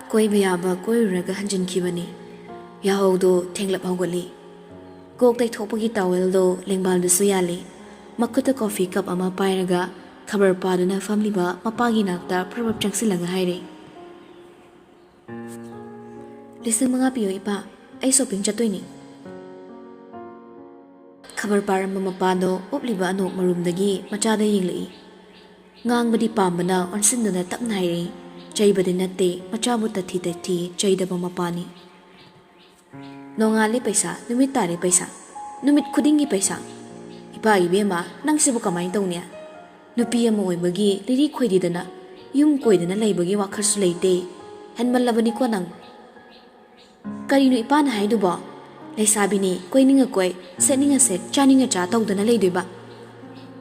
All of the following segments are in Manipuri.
Koiba yaba koiruraga hanjinkhibani. Yahaudo thenglap haugali. Kok tai thopagi towel do lengbal du suyali. Makuta coffee cup ama pairaga khabar paduna famliba mapagi nakta prabab changsilaga haire. Lising mga piyo ipa ay shopping chatoyni. Khabar paramba mapado upliba ano marumdagi machada yinglai. Ngangbadi pambana onsinduna tapna haire. Chaybadi natte machabu tathi tathi chaydaba mapani. Nongali paisa numit tari paisa numit khudingi paisa. Ipa ibema nang sibu kamay tawniya. Nupi ama oibagi liri khoididana yum koidana laibagi wakharsu leite hanmalabani ko nang. Karino ipa na haiduba laisabini koininga koi setninga set chaninga cha tawdana leidoiba.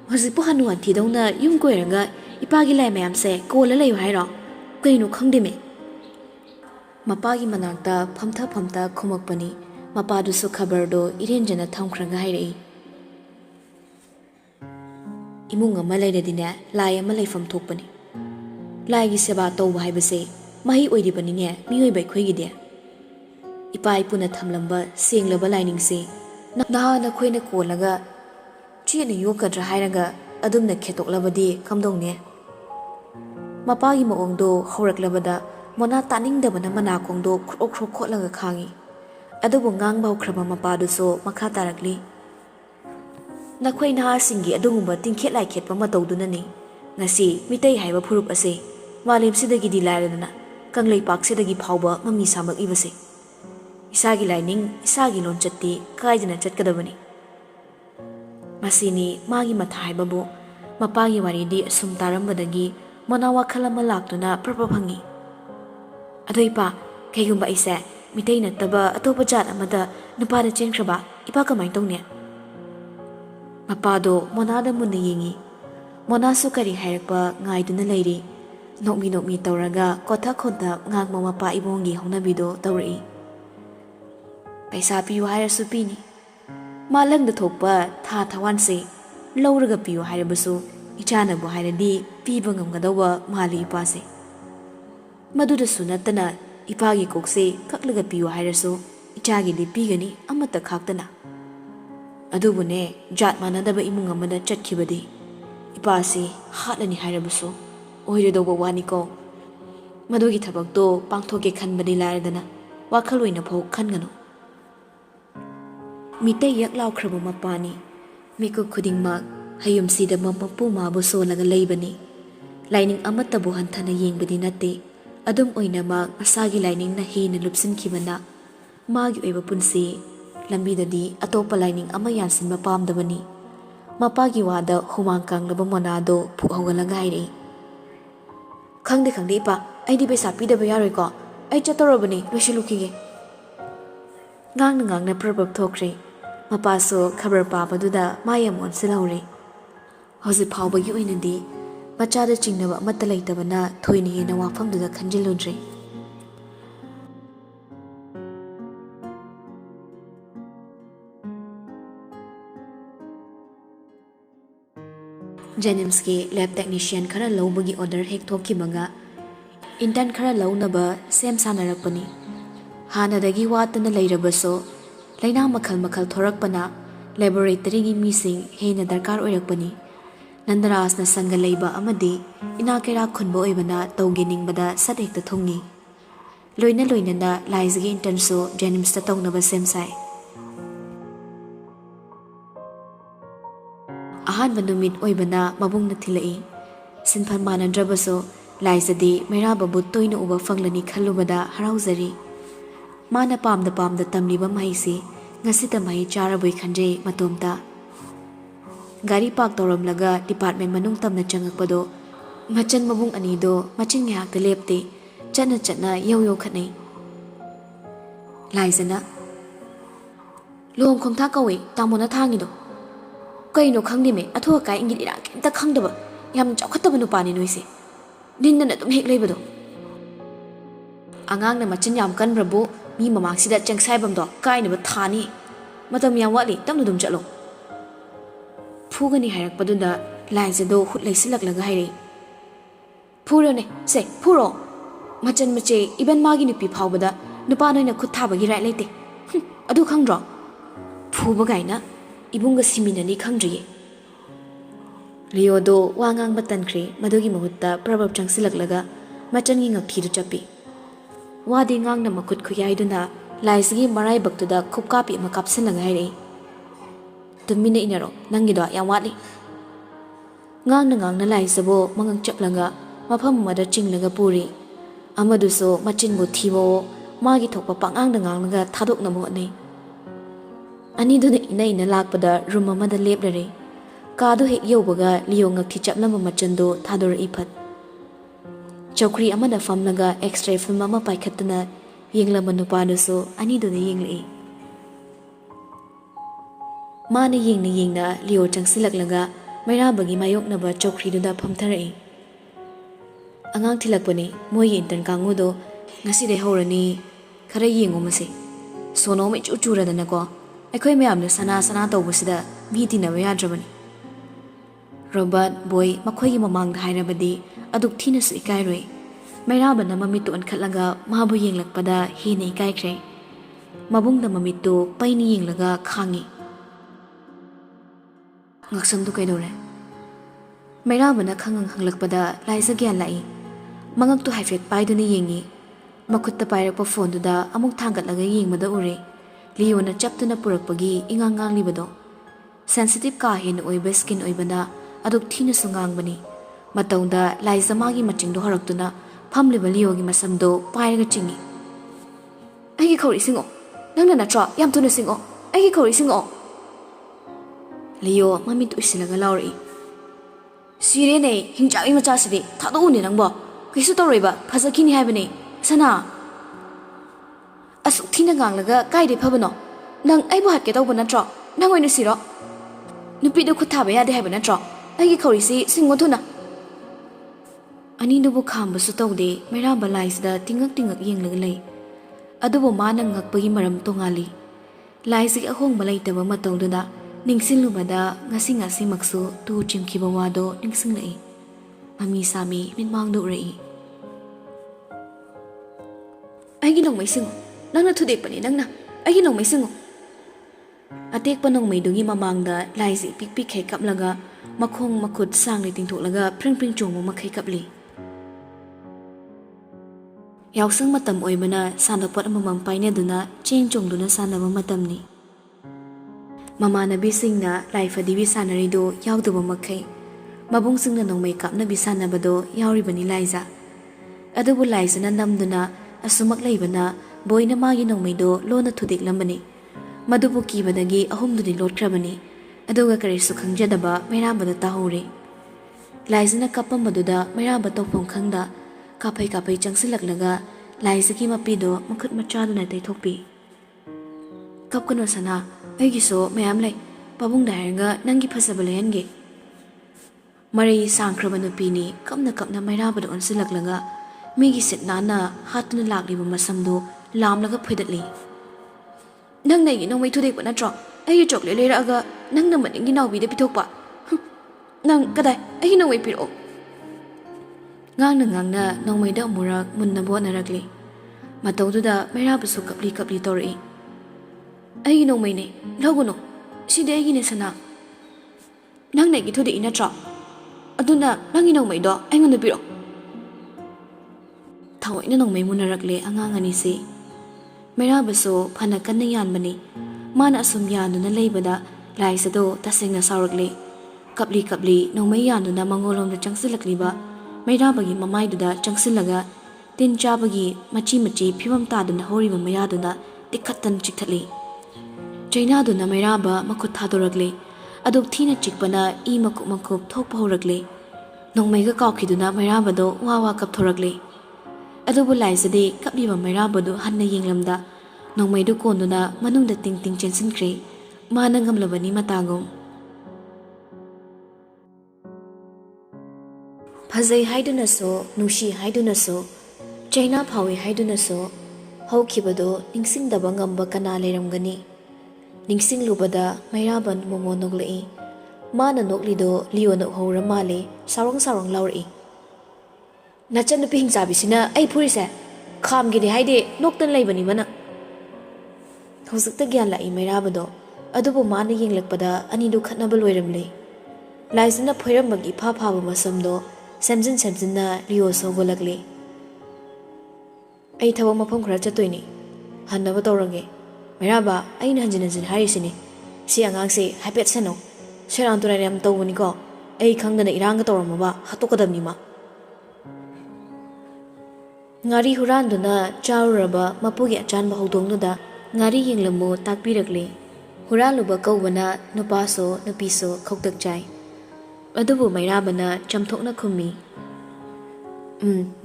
Hojikpo hanuan thidawna yum koiraga ipagi lai mayam se kola layu hairo. Kaino khangdeme. Mapagi manakta phamta khumakpani mapadusu khabardo irenjana thamkhraga hairei. Imung ama leiradine lai ama leifam thokpani. Lai gi seba tawba haibase mahi oidibanine miyoi bai khoigide. Ipai puna thamlamba senglaba lainingse nahana khoina kolaga china yokadra hairaga adumna khetoklabadi kamdongne. Mapagi maongdo hauраklabada mona taningdabana manakongdo khro khotlaga khangi adubu ngangbau khraba mapaduso makha tarakli nakhoi nahar singi adugumba tingkhet lai khetpa matawdunani ngasi mitei haiba phurup ase malem sidagi dilairadana kanglei paksedagi phawba mami samak ibase isagi laining isagi lonchatti kaidana chatkadabani masini magi mathai babu mapagi waridi asum tarambadagi Mana wakhalama laktuna prapaphangi. Adoipa kaigumba ise mitei nataba atopa jat amada nupada chenkraba ipa kamai tongne. Mapado monada munna yingi. Monasu kari hairakpa ngaiduna leiri. Nokmi tawraga kotha khonta ngangma mapa ibongi haunabido tawrai. Paisa piyu hairasu pini. Malangda thokpa tha thawanse lawraga piyu hairabasu Ichanabu hairadi piba ngamgadawa mali ipase. Madudasu natana ipagi kokse kaklaga piyu hairasu ichagi di pigani amata khaktana. Adubune jat manadaba imung amada chatkibadi. Ipase hatlani hairabasu oiredoba waniko. Madugi thabakto pangthoke khanbadi lairadana wakhalloina phau khangano. Mitei yaklaw khraba mapani miku khudingmak Hayum sida mapu mabu solaga leibani. Lining amatabu hantana yengbadi nate. Adum oinamak asagi lining na hina lupsin kibana. Magi oiba punsi. Lambidadi atopa lining ama yansin mapamdabani. Mapagi wada humangkang laba monado puhawalaga haire. Khangde ipa ay di pesa pidaba yaroy ko. Ay chatorobani losilukige. Ngang na prabab thokre. Mapaso khabar papaduda mayamon silawre. Hojik phawbagi oinadi machada chingnaba amata leitabana thoini hena wafamduda khanjiludre. Jennings ki lab technician khara lawbagi order hek thokibanga intern khara lawnaba sem sanarakpani. Hanadagi watana leirabaso laina makhal thorakpana laboratory gi mising hena darkar oirakpani. Nandarasna sanga leiba amadi inakera khunbo oibana tawgeningbada sadekta thongi. Loina na laizgi internso Jennings ta tawnaba semsai. Ahanba numit oibana mabungna thilai. Sinphan manadrabaso laizadi merababu toina uba fanglani khallubada harauzari. Mana pamda tamliba mahisi ngasita mahi charaboi khanjei matomta. Gari park tawramlaga department manung tamna changakpado machan mabung anido machin ngahakta lepte chana yow khanai. Laizana Lom khongtha kawe tamona thangido. Kaino khangdime athuwa kai ingid ira kenta khangdaba yam chawkhataba nupani noise. Dinna tum hek leibado. Angang na machin yam kan brabu mi mamangsida changsaibamdo kaina ba thani. Matam yam wali tamnu dum chalo. Phugani hairakpaduda laizado hut leisilaklaga haire. Phurone se phuro machan mache iban magi nupi phawbada nupa noina khut thabagi rai leite adu khangdro phuba gaina ibunga siminani khangdriye Leo do wangang batankri madugi mahutta prabab changsilaklaga machan gi ngak thidu chapi wadi ngang na makut khuyai duna laisgi marai baktuda khupkapi ma kapsinlaga hairi tumina inaro nangido yam watli ngang na laisabo mangang chaplanga mafam mada chinglaga puri amaduso machin bu thibo magi thokpa pangang da ngang nga thadok na mo nei ani duna ina lakpada room amada leplare Kadu hek yobaga Leo ngak thi chaplamba machando thador iphat Chokri amada famlaga extra film ama paikhatna yenglama nupa so ani do yengle Mana yengna Leo changsilaklaga maira bagi mayok na ba chokri do da phamthare Angang thilakpani moi intern kangu do ngasi de horani khara yengo mase sono me chuchura dana ko akhoi mayam ne sana tawbusida mi tina ba yadrabani Robert boy makhoi mamang hairabadi aduk thina su ikairoi mairabana mamitu ankhatlaga mabu yenglakpada hine ikaikre mabungda mamitu paini yenglaga khangi ngaksam du kaidore mairabana khangang hanglakpada laisa gyan lai mangak tu haifet paiduni yengi makutta pairakpa phone duda amuk thangatlaga yengmada ure liona chaptuna purakpagi ingangang libado sensitive ka hin oiba skin oibana aduk thina sungang bani matawda laizamagi machingdo haraktuna phamliba Leogi masamdo pairaga chingi aigi khori singo nangna na tra yam tuna singo aigi khori singo Leo mamit usilaga lauri sire ne hingjawi macha sidi thado uni nangbo kisu tawreba phasakini haibani sana asuk thina ganglaga kaide phabano nang aibu hatke tawba natra nang oina siro nupi do khutha ba yade haibana natra Aigi khorisi singothuna ani dubu khamba su tawde mera balaisda tingak yenglaga lei adubu mana ngakpagi maram tongali laisi ahong balai taba matawduna ningsinlubada ngasi maksu tu chimkiba wado ningsinglai ami sami minmangdu rei aigi nongmai singo nangna thudek pani nangna aigi nongmai singo atek panong maidugi mamangda laisi pik he kaplaga makhong makhut sangli tingthoklaga pring chongmo makhai kapli yausang matam oibana sanapot amamang paine duna cheng chongduna sanaba matamni mamanabi singna life adibi sanarido yaudaba makhai mabung singna nongmai kapna bi sanabado yauribani laiza adubu laizana namduna asumak leibana boina magi nongmaido lona thudik lambani madubu kibadagi ahumduni lotkrabani aduga karisu khangjadaba mairabada tahore laizana kapambaduda mairaba tawphom khangda kapai changsilaklaga laizaki mapido makhut machaduna taithokpi kapkano sana aigiso mayam lai pabung dairanga nangi phasabale hange marai sangkraba nupini kapna mairabada onsilaklaga migi sitnana hatuna lakliba masamdo lamlaga phoidatli nang nei nong mai thudek pa natro ai chocolate leiraga nang na maningi nawbi de pithokpa nang kadai ai nong mai piro ngang na nong mai da murak munna bo narakli matawduda mera basu kapli tori ai nong mai ne logono side ai ne sana nang nei gi thudi natro aduna nangi nong mai do ai ngon piro thawai na nong mai munarakle angang ani se mera baso phana kanna yan bani mana asum yanuna leibada laisado tasengna saurakle kapli nongmai yanuna mangolom da changsilakliba maira bagi mamai duda changsilaga tin chabagi machi phibam taduna horiba mayaduna tikhatan chikthali chaina duna maira ba makhut thadorakle aduk thina chikpana I makup thokpa horakle nongmai ga kawkhiduna maira bado wawa kapthorakle adubu laisade kapliba maira bado hanna yenglamda nongmai du konduna manungda ting chensinkre mana ngamlabani matagom phazai haiduna so nushi haiduna so chaina phawi haiduna so haukhibado ningsingdaba ngamba kana leramgani ningsinglubada mairaban momo noglei mana noklido liona hora male sarong lauri ꯅꯆꯟꯅꯨꯄꯤ ꯍꯤꯡꯆꯥꯕꯤꯁꯤꯅ ꯑꯩ ꯐꯨꯔꯤꯁꯦ ꯈꯥꯝꯒꯦꯗꯤ ꯍꯥꯏꯗꯤ ꯅꯣꯛꯇꯅ ꯂꯩꯕꯅꯤ ꯃꯅ ꯍꯧꯖꯤꯛꯇ ꯒ꯭ꯌꯥꯟ ꯂꯥꯛꯏ ꯃꯩꯔꯥꯕꯗꯣ ꯑꯗꯨꯕꯨ ꯃꯥꯅ ꯌꯦꯡꯂꯛꯄꯗ ꯑꯅꯤꯗꯨ ꯈꯠꯅꯕ ꯂꯣꯏꯔꯝꯂꯦ ꯂꯥꯏꯖꯅ ꯐꯣꯏꯔꯝꯕꯒꯤ ꯏꯐꯥ ꯐꯥꯕ ꯃꯁꯝꯗꯣ ꯁꯦꯝꯖꯤꯟꯅ ꯂꯤꯑꯣꯁꯨ ꯍꯧꯒꯠꯂꯛꯂꯦ ꯑꯩ ꯊꯕꯛ ꯃꯐꯝ ꯈꯔ ꯆꯠꯇꯣꯏꯅꯤ ꯍꯟꯅꯕ ꯇꯧꯔꯒꯦ ꯃꯩꯔꯥꯕ ꯑꯩꯅ ꯍꯟꯖꯤꯟ ꯍꯥꯏꯔꯤꯁꯤꯅꯤ ꯁꯤ ꯑꯉꯥꯡꯁꯦ ꯍꯥꯏꯐꯦꯠ ꯁꯦꯟꯅꯧ ꯁꯦꯔꯥꯟ ꯇꯨꯔꯥꯟ ꯌꯥꯝ ꯇꯧꯕꯅꯤꯀꯣ ꯑꯩ ꯈꯪꯗꯅ ꯏꯔꯥꯡꯒ ꯇꯧꯔꯝꯃꯕ ꯍꯥꯠꯇꯣꯛꯀꯗꯕꯅꯤ ꯃꯥ ꯉꯥꯔꯤ ꯍꯨꯔꯥꯟꯗꯨꯅ ꯆꯥꯔꯨꯔꯕ ꯃꯄꯨꯒꯤ ꯑꯆꯥꯟꯕ ꯍꯧꯗꯣꯡꯗꯨꯗ ꯉꯥꯔꯤ ꯌꯦꯡꯂꯝꯃꯨ ꯇꯥꯛꯄꯤꯔꯛꯂꯦ ꯍꯨꯔꯥꯜꯂꯨꯕ ꯀꯧꯕꯅ ꯅꯨꯄꯥꯁꯨ ꯅꯨꯄꯤꯁꯨ ꯈꯧꯇꯛ ꯆꯥꯏ ꯑꯗꯨꯕꯨ ꯃꯩꯔꯥꯕꯅ ꯆꯝꯊꯣꯛꯅ ꯈꯨꯝꯃꯤ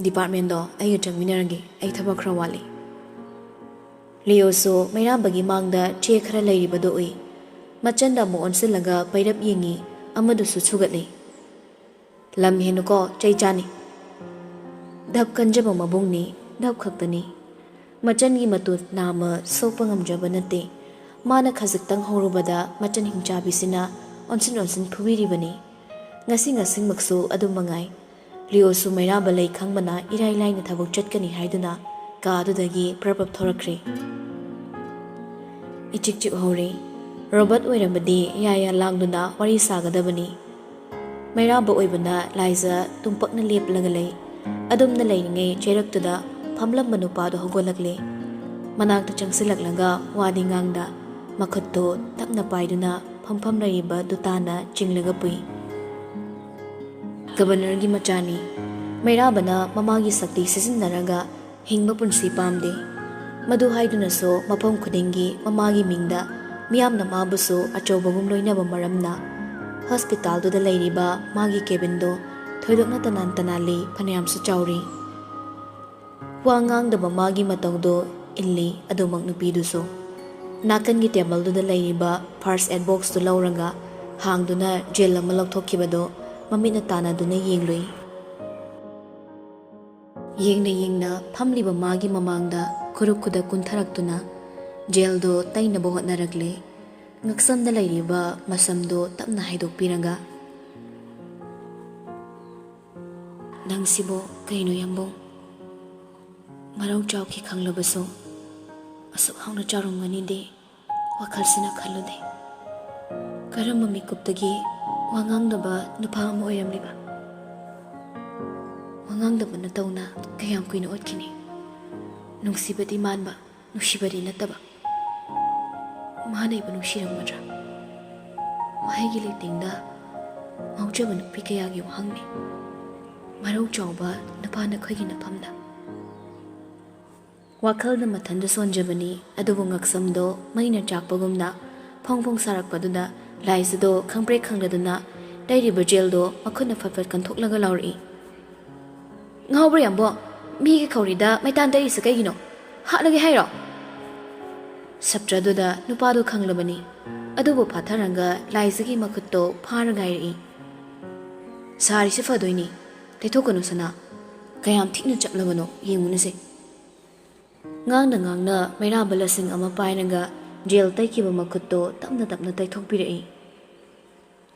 ꯗꯤꯄꯥꯔꯠꯃꯦꯟꯗꯣ ꯑꯩꯒ ꯆꯪꯃꯤꯟꯅꯔꯒꯦ ꯑꯩ ꯊꯕꯛ ꯈꯔ ꯋꯥꯠꯂꯤ ꯂꯤꯑꯣꯁꯨ ꯃꯩꯔꯥꯕꯒꯤ ꯃꯥꯡꯗ ꯆꯦ ꯈꯔ ꯂꯩꯔꯤꯕꯗꯨ ꯎꯏ ꯃꯆꯟꯗ ꯑꯃꯨꯛ ꯑꯣꯟꯁꯤꯜꯂꯒ ꯄꯩꯔꯞ ꯌꯦꯡꯉꯤ ꯑꯃꯗꯨꯁꯨ ꯁꯨꯒꯠꯂꯤ ꯂꯝ ꯍꯦꯟꯅꯨꯀꯣ ꯆꯩ ꯆꯥꯅꯤ ꯙꯞ ꯀꯟꯖꯕ ꯃꯕꯨꯡꯅꯤ ꯙꯞ ꯈꯛꯇꯅꯤ ꯃꯆꯟꯒꯤ ꯃꯇꯨ ꯅꯥꯝꯃ ꯁꯣꯛꯄ ꯉꯝꯖꯕ ꯅꯠꯇꯦ ꯃꯥꯅ ꯈꯖꯤꯛꯇꯪ ꯍꯧꯔꯨꯕꯗ ꯃꯆꯟ ꯍꯤꯡꯆꯥꯕꯤꯁꯤꯅ ꯑꯣꯟꯁꯤꯟ ꯐꯨꯕꯤꯔꯤꯕꯅꯤ ꯉꯁꯤꯃꯛꯁꯨ ꯑꯗꯨꯝ ꯃꯉꯥꯏ ꯂꯤꯑꯣꯁꯨ ꯃꯩꯔꯥꯕ ꯂꯩ ꯈꯪꯕꯅ ꯏꯔꯥꯏ ꯂꯥꯏꯅ ꯊꯕꯛ ꯆꯠꯀꯅꯤ ꯍꯥꯏꯗꯨꯅ ꯀꯥꯗꯨꯗꯒꯤ ꯄ꯭ꯔꯞ ꯊꯣꯔꯛꯈ꯭ꯔꯦ ꯏꯆꯤꯛ ꯍꯧꯔꯦ ꯔꯣꯕꯠ ꯑꯣꯏꯔꯕꯗꯤ ꯌꯥ ꯂꯥꯡꯗꯨꯅ ꯋꯥꯔꯤ ꯁꯥꯒꯗꯕꯅꯤ ꯃꯩꯔꯥꯕ ꯑꯣꯏꯕꯅ ꯂꯥꯏꯖ ꯇꯨꯝꯄꯛꯅ ꯂꯦꯞꯂꯒ ꯂꯩ ꯑꯗꯨꯝꯅ ꯂꯩꯔꯤꯉꯩ ꯆꯩꯔꯛꯇꯨꯗ ꯐꯝꯂꯝꯕ ꯅꯨꯄꯥꯗꯣ ꯍꯧꯒꯠꯂꯛꯂꯦ ꯃꯅꯥꯛꯇ ꯆꯪꯁꯤꯜꯂꯛꯂꯒ ꯋꯥꯗꯤ ꯉꯥꯡꯗ ꯃꯈꯨꯠꯇꯣ ꯇꯞꯅ ꯄꯥꯏꯗꯨꯅ ꯐꯝꯐꯝ ꯂꯩꯔꯤꯕ ꯗꯨꯇꯥꯅ ꯆꯤꯡꯂꯒ ꯄꯨꯏ ꯒꯕꯔꯅꯔꯒꯤ ꯃꯆꯥꯅꯤ ꯃꯩꯔꯥꯕꯅ ꯃꯃꯥꯒꯤ ꯁꯛꯇꯤ ꯁꯤꯖꯤꯟꯅꯔꯒ ꯍꯤꯡꯕ ꯄꯨꯟꯁꯤ ꯄꯥꯝꯗꯦ ꯃꯗꯨ ꯍꯥꯏꯗꯨꯅꯁꯨ ꯃꯐꯝ ꯈꯨꯗꯤꯡꯒꯤ ꯃꯃꯥꯒꯤ ꯃꯤꯡꯗ ꯃꯤꯌꯥꯝꯅ ꯃꯥꯕꯨꯁꯨ ꯑꯆꯧꯕꯒꯨꯝ ꯂꯣꯏꯅꯕ ꯃꯔꯝꯅ ꯍꯣꯁꯄꯤꯇꯥꯜꯗꯨꯗ ꯂꯩꯔꯤꯕ ꯃꯥꯒꯤ ꯀꯦꯕꯤꯟꯗꯣ ꯊꯣꯏꯗꯣꯛꯅ ꯇꯅꯥꯜꯂꯤ ꯐꯅꯌꯥꯝꯁꯨ ꯆꯥꯎꯔꯤ ꯋꯥ ꯉꯥꯡꯗꯕ ꯃꯥꯒꯤ ꯃꯇꯧꯗꯣ ꯏꯜꯂꯤ ꯑꯗꯨꯃꯛ ꯅꯨꯄꯤꯗꯨꯁꯨ ꯅꯥꯀꯟꯒꯤ ꯇꯦꯕꯜꯗꯨꯗ ꯂꯩꯔꯤꯕ ꯐꯥꯔꯁ ꯑꯦꯗ ꯕꯣꯛꯁꯇꯨ ꯂꯧꯔꯒ ꯍꯥꯡꯗꯨꯅ ꯖꯦꯜ ꯑꯃ ꯂꯧꯊꯣꯛꯈꯤꯕꯗꯣ ꯃꯃꯤꯠꯅ ꯇꯥꯟꯅꯗꯨꯅ ꯌꯦꯡꯂꯨꯏ ꯌꯦꯡꯅ ꯐꯝꯂꯤꯕ ꯃꯥꯒꯤ ꯃꯃꯥꯡꯗ ꯈꯨꯗꯛ ꯀꯨꯟꯊꯔꯛꯇꯨꯅ ꯖꯦꯜꯗꯣ ꯇꯩꯅꯕ ꯍꯣꯠꯅꯔꯛꯂꯦ ꯉꯛꯁꯝꯗ ꯂꯩꯔꯤꯕ ꯃꯁꯝꯗꯣ ꯇꯞꯅ ꯍꯥꯏꯗꯣꯛꯄꯤꯔꯒ ꯅꯪꯁꯤꯕꯨ ꯀꯩꯅꯣ ꯌꯥꯝꯕꯨꯡ ꯃꯔꯧ ꯆꯥꯎꯈꯤ ꯈꯪꯂꯕꯁꯨ ꯑꯁꯨꯛ ꯍꯥꯎꯅ ꯆꯥꯎꯔꯝꯒꯅꯤꯗꯤ ꯋꯥꯈꯜꯁꯤꯅ ꯈꯜꯂꯨꯗꯦ ꯀꯔꯝꯕ ꯃꯤꯀꯨꯞꯇꯒꯤ ꯋꯥ ꯉꯥꯡꯗꯕ ꯅꯨꯄꯥ ꯑꯃ ꯑꯣꯏꯔꯝꯂꯤꯕ ꯋꯥ ꯉꯥꯡꯗꯕ ꯅꯇꯧꯅ ꯀꯌꯥꯝ ꯀꯨꯏꯅ ꯑꯣꯠꯈꯤꯅꯤ ꯅꯨꯡꯁꯤꯕꯗꯤ ꯃꯥꯟꯕ ꯅꯨꯡꯁꯤꯕꯗꯤ ꯅꯠꯇꯕ ꯃꯥꯅꯩꯕ ꯅꯨꯡꯁꯤꯔꯝꯒꯗ꯭ꯔꯥ ꯋꯥꯍꯩꯒꯤ ꯂꯩꯇꯦꯡꯗ ꯉꯥꯎꯖꯕ ꯅꯨꯄꯤ ꯀꯌꯥꯒꯤ ꯋꯥꯍꯪꯅꯤ ꯃꯔꯧ ꯆꯥꯎꯕ ꯅꯨꯄꯥꯅ ꯑꯩꯈꯣꯏꯒꯤ ꯅꯐꯝꯗ ꯋꯥꯈꯜꯅ ꯃꯊꯟꯗ ꯁꯣꯟꯖꯕꯅꯤ ꯑꯗꯨꯕꯨ ꯉꯛꯁꯝꯗꯣ ꯃꯩꯅ ꯆꯥꯛꯄꯒꯨꯝꯅ ꯐꯣꯡ ꯁꯥꯔꯛꯄꯗꯨꯗ ꯂꯥꯏꯖꯗꯣ ꯈꯪꯄ꯭ꯔꯦꯛ ꯈꯪꯂꯗꯨꯅ ꯂꯩꯔꯤꯕ ꯖꯦꯜꯗꯣ ꯃꯈꯨꯠꯅ ꯐꯠ ꯀꯟꯊꯣꯛꯂꯒ ꯂꯥꯎꯔꯛꯏ ꯉꯥꯎꯕ꯭ꯔꯥ ꯌꯥꯝꯕꯣ ꯃꯤꯒꯤ ꯈꯧꯔꯤꯗ ꯃꯩꯇꯥꯟ ꯇꯩꯔꯤꯁꯦ ꯀꯩꯒꯤꯅꯣ ꯍꯥꯠꯂꯒꯦ ꯍꯥꯏꯔꯣ ꯁꯞꯇ꯭ꯔꯗꯨꯗ ꯅꯨꯄꯥꯗꯣ ꯈꯪꯂꯕꯅꯤ ꯑꯗꯨꯕꯨ ꯐꯥꯊꯔꯒ ꯂꯥꯏꯖꯒꯤ ꯃꯈꯨꯠꯇꯣ ꯐꯥꯔꯒ ꯍꯥꯏꯔꯛꯏ ꯁꯥꯔꯤꯁꯦ ꯐꯗꯣꯏꯅꯤ ꯇꯩꯊꯣꯛꯀꯅꯨ ꯁꯅꯥ ꯀꯌꯥꯝ ꯊꯤꯅ ꯆꯞꯂꯕꯅꯣ ꯌꯦꯡꯉꯨꯅꯁꯦ ꯉꯥꯡꯅ ꯃꯩꯔꯥꯕ ꯂꯁꯤꯡ ꯑꯃ ꯄꯥꯏꯔꯒ ꯖꯦꯜ ꯇꯩꯈꯤꯕ ꯃꯈꯨꯠꯇꯣ ꯇꯞꯅ ꯇꯩꯊꯣꯛꯄꯤꯔꯛꯏ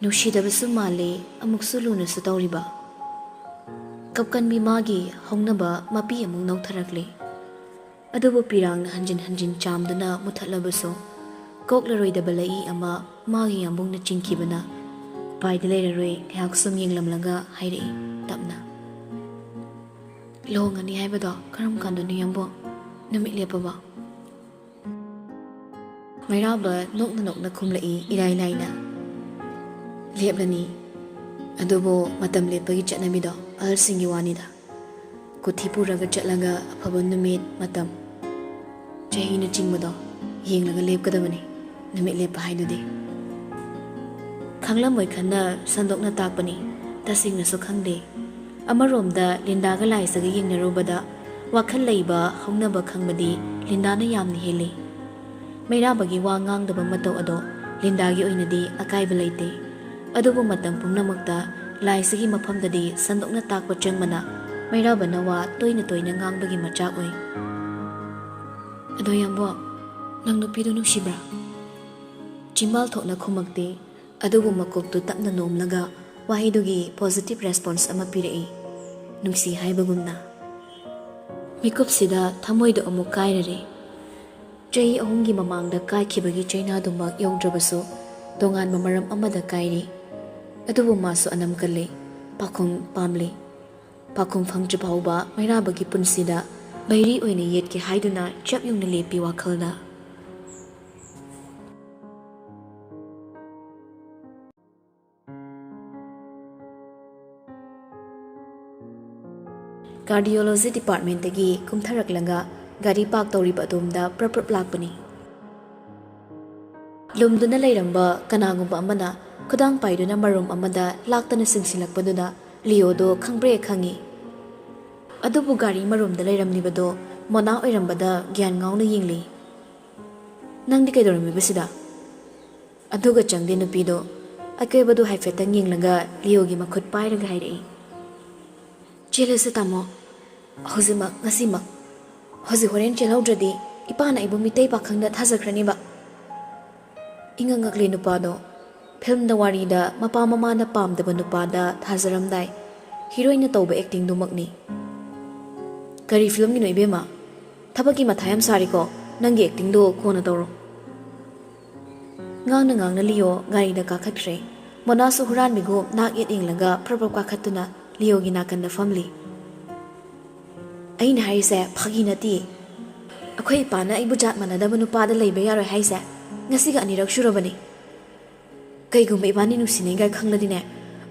ꯅꯨꯡꯁꯤꯗꯕꯁꯨ ꯃꯥꯜꯂꯤ ꯑꯃꯨꯛꯁꯨ ꯂꯨꯅꯁꯨ ꯇꯧꯔꯤꯕ ꯀꯞꯀꯟꯕꯤ ꯃꯥꯒꯤ ꯍꯧꯅꯕ ꯃꯄꯤ ꯑꯃꯨꯛ ꯅꯧꯊꯔꯛꯂꯤ ꯑꯗꯨꯕꯨ ꯄꯤꯔꯥꯡꯅ ꯍꯟꯖꯤꯟ ꯆꯥꯝꯗꯨꯅ ꯃꯨꯊꯠꯂꯕꯁꯨ ꯀꯣꯛꯂꯔꯣꯏꯗꯕ ꯂꯩꯏ ꯑꯃ ꯃꯥꯒꯤ ꯌꯥꯝꯕꯨꯡꯅ ꯆꯤꯡꯈꯤꯕꯅ ꯎꯄꯥꯏꯗꯤ ꯂꯩꯔꯔꯣꯏ ꯉꯥꯏꯍꯥꯛ ꯁꯨꯝ ꯌꯦꯡꯂꯝꯂꯒ ꯍꯥꯏꯔꯛꯏ ꯇꯞꯅ ꯂꯨꯍꯣꯡꯒꯅꯤ ꯍꯥꯏꯕꯗꯣ ꯀꯔꯝ ꯀꯥꯟꯗꯅꯣ ꯌꯥꯝꯕꯨꯡ ꯅꯨꯃꯤꯠ ꯂꯦꯞꯄꯕ ꯃꯩꯔꯥꯕ ꯅꯣꯛꯅ ꯈꯨꯝꯂꯛꯏ ꯏꯔꯥꯏ ꯂꯥꯏꯅ ꯂꯦꯞꯂꯅꯤ ꯑꯗꯨꯕꯨ ꯃꯇꯝ ꯂꯦꯞꯄꯒꯤ ꯆꯠꯅꯕꯤꯗꯣ ꯑꯍꯜꯁꯤꯡꯒꯤ ꯋꯥꯅꯤꯗ ꯀꯨꯊꯤ ꯄꯨꯔꯒ ꯆꯠꯂꯒ ꯑꯐꯕ ꯅꯨꯃꯤꯠ ꯃꯇꯝ ꯆꯍꯤꯅ ꯆꯤꯡꯕꯗꯣ ꯌꯦꯡꯂꯒ ꯂꯦꯞꯀꯗꯕꯅꯤ ꯅꯨꯃꯤꯠ ꯂꯦꯞꯄ ꯍꯥꯏꯗꯨꯗꯤ ꯈꯪꯂꯝꯃꯣꯏ ꯈꯟꯅ ꯁꯟꯗꯣꯛꯅ ꯇꯥꯛꯄꯅꯤ ꯇꯁꯦꯡꯅꯁꯨ ꯈꯪꯗꯦ ꯑꯃꯔꯣꯝꯗ ꯂꯤꯟꯗꯥꯒ ꯂꯥꯏꯖꯒ ꯌꯦꯡꯅꯔꯨꯕꯗ ꯋꯥꯈꯜ ꯂꯩꯕ ꯍꯧꯅꯕ ꯈꯪꯕꯗꯤ ꯂꯤꯟꯗꯥꯅ ꯌꯥꯝꯅ ꯍꯦꯜꯂꯤ ꯃꯩꯔꯥꯕꯒꯤ ꯋꯥ ꯉꯥꯡꯗꯕ ꯃꯇꯧ ꯑꯗꯣ ꯂꯤꯟꯗꯥꯒꯤ ꯑꯣꯏꯅꯗꯤ ꯑꯀꯥꯏꯕ ꯂꯩꯇꯦ ꯑꯗꯨꯕꯨ ꯃꯇꯝ ꯄꯨꯝꯅꯃꯛꯇ ꯂꯥꯏꯖꯒꯤ ꯃꯐꯝꯗꯗꯤ ꯁꯟꯗꯣꯛꯅ ꯇꯥꯛꯄ ꯆꯪꯕꯅ ꯃꯩꯔꯥꯕꯅ ꯋꯥ ꯇꯣꯏꯅ ꯉꯥꯡꯕꯒꯤ ꯃꯆꯥꯛ ꯑꯣꯏ ꯑꯗꯣ ꯌꯥꯝꯕꯣ ꯅꯪ ꯅꯨꯄꯤꯗꯣ ꯅꯨꯡꯁꯤꯕ꯭ꯔꯥ ꯆꯤꯝꯕꯥꯜ ꯊꯣꯛꯅ ꯈꯨꯝꯃꯛꯇꯦ ꯑꯗꯨꯕꯨ ꯃꯀꯣꯛꯇꯨ ꯇꯞꯅ ꯅꯣꯝꯂꯒ ꯋꯥꯍꯩꯗꯨꯒꯤ ꯄꯣꯖꯤꯇꯤꯚ ꯔꯦꯁꯄꯣꯟꯁ ꯑꯃ ꯄꯤꯔꯛꯏ ꯅꯨꯡꯁꯤ ꯍꯥꯏꯕꯒꯨꯝꯅ ꯃꯤꯀꯨꯞꯁꯤꯗ ꯊꯃꯣꯏꯗ ꯑꯃꯨꯛ ꯀꯥꯏꯔꯔꯦ ꯆꯍꯤ 3ꯒꯤ ꯃꯃꯥꯡꯗ ꯀꯥꯏꯈꯤꯕꯒꯤ ꯆꯩꯅꯥꯗꯨꯃꯛ ꯌꯧꯗ꯭ꯔꯕꯁꯨ ꯇꯣꯉꯥꯟꯕ ꯃꯔꯝ ꯑꯃꯗ ꯀꯥꯏꯔꯤ ꯑꯗꯨꯕꯨ ꯃꯥꯁꯨ ꯑꯅꯝ ꯀꯜꯂꯤ ꯄꯥꯈꯨꯝ ꯄꯥꯝꯂꯤ ꯄꯥꯈꯨꯝ ꯐꯪꯗ꯭ꯔꯤ ꯐꯥꯎꯕ ꯃꯩꯔꯥꯕꯒꯤ ꯄꯨꯟꯁꯤꯗ ꯕꯩꯔꯤ ꯑꯣꯏꯅ ꯌꯦꯠꯀꯦ ꯍꯥꯏꯗꯨꯅ ꯆꯞ ꯌꯨꯡꯅ ꯂꯦꯞꯄꯤ ꯋꯥꯈꯜꯗ ꯀꯥꯔꯗꯤꯑꯣꯂꯣꯖꯤ ꯗꯤꯄꯥꯔꯠꯃꯦꯟꯇꯒꯤ ꯀꯨꯝꯊꯔꯛꯂꯒ ꯒꯥꯔꯤ ꯄꯥꯔꯛ ꯇꯧꯔꯤꯕ ꯑꯗꯣꯝꯗ ꯄ꯭ꯔꯞ ꯂꯥꯛꯄꯅꯤ ꯂꯨꯝꯗꯨꯅ ꯂꯩꯔꯝꯕ ꯀꯅꯥꯒꯨꯝꯕ ꯑꯃꯅ ꯈꯨꯗꯥꯡ ꯄꯥꯏꯗꯨꯅ ꯃꯔꯨꯝ ꯑꯃꯗ ꯂꯥꯛꯇꯅ ꯆꯤꯡꯁꯤꯜꯂꯛꯄꯗꯨꯗ ꯂꯤꯑꯣꯗꯣ ꯈꯪꯕ꯭ꯔꯦ ꯈꯪꯉꯤ ꯑꯗꯨꯕꯨ ꯒꯥꯔꯤ ꯃꯔꯨꯝꯗ ꯂꯩꯔꯝꯂꯤꯕꯗꯣ ꯃꯣꯅꯥ ꯑꯣꯏꯔꯝꯕꯗ ꯒ꯭ꯌꯥꯟ ꯉꯥꯎꯅ ꯌꯦꯡꯂꯤ ꯅꯪꯗꯤ ꯀꯩꯗꯧꯔꯝꯃꯤꯕ ꯁꯤꯗ ꯑꯗꯨꯒ ꯆꯪꯗꯦ ꯅꯨꯄꯤꯗꯣ ꯑꯀꯣꯏꯕꯗꯨ ꯍꯥꯏꯐꯦꯠꯇꯪ ꯌꯦꯡꯂꯒ ꯂꯤꯑꯣꯒꯤ ꯃꯈꯨꯠ ꯄꯥꯏꯔꯒ ꯍꯥꯏꯔꯛꯏ ꯆꯦꯜꯂꯁꯤ ꯇꯥꯃꯣ ꯍꯧꯖꯤꯛꯃꯛ ꯉꯁꯤꯃꯛ ꯍꯧꯖꯤꯛ ꯍꯣꯔꯦꯟ ꯆꯦꯜꯍꯧꯗ꯭ꯔꯗꯤ ꯏꯄꯥꯅ ꯑꯩꯕꯨ ꯃꯤꯇꯩ ꯄꯥꯈꯪꯗ ꯊꯥꯖꯈ꯭ꯔꯅꯤꯕ ꯏꯉꯛ ꯉꯛꯂꯤ ꯅꯨꯄꯥꯗꯣ ꯐꯤꯜꯝꯗ ꯋꯥꯔꯤꯗ ꯃꯄꯥ ꯃꯃꯥꯅ ꯄꯥꯝꯗꯕ ꯅꯨꯄꯥꯗ ꯊꯥꯖꯔꯝꯗꯥꯏ ꯍꯤꯔꯣꯏꯅ ꯇꯧꯕ ꯑꯦꯛꯇꯤꯡꯗꯨꯃꯛꯅꯤ ꯀꯔꯤ ꯐꯤꯜꯝꯒꯤꯅꯣ ꯏꯕꯦꯝꯃ ꯊꯕꯛꯀꯤ ꯃꯊꯥ ꯌꯥꯝ ꯁꯥꯔꯤꯀꯣ ꯅꯪꯒꯤ ꯑꯦꯛꯇꯤꯡꯗꯣ ꯀꯣꯟꯅ ꯇꯧꯔꯣ ꯉꯥꯡꯅ ꯂꯤꯑꯣ ꯒꯥꯔꯤꯗ ꯀꯥꯈꯠꯈ꯭ꯔꯦ ꯃꯣꯅꯥꯁꯨ ꯍꯨꯔꯥꯟꯕꯤꯒꯨꯝ ꯅꯥꯛ ꯌꯦꯠ ꯌꯦꯡꯂꯒ ꯄ꯭ꯔꯞ ꯀꯥꯈꯠꯇꯨꯅ ꯂꯤꯑꯣꯒꯤ ꯅꯥꯀꯟꯗ ꯐꯝꯂꯤ ꯑꯩꯅ ꯍꯥꯏꯔꯤꯁꯦ ꯐꯥꯒꯤ ꯅꯠꯇꯦ ꯑꯩꯈꯣꯏ ꯏꯄꯥꯅ ꯑꯩꯕꯨ ꯖꯥꯠ ꯃꯥꯟꯅꯗꯕ ꯅꯨꯄꯥꯗ ꯂꯩꯕ ꯌꯥꯔꯣꯏ ꯍꯥꯏꯁꯦ ꯉꯁꯤꯒ 2ꯔꯛ ꯁꯨꯔꯕꯅꯤ ꯀꯩꯒꯨꯝꯕ ꯏꯕꯥꯅꯤ ꯅꯨꯡꯁꯤꯅꯩꯒꯥꯏ ꯈꯪꯂꯗꯤꯅꯦ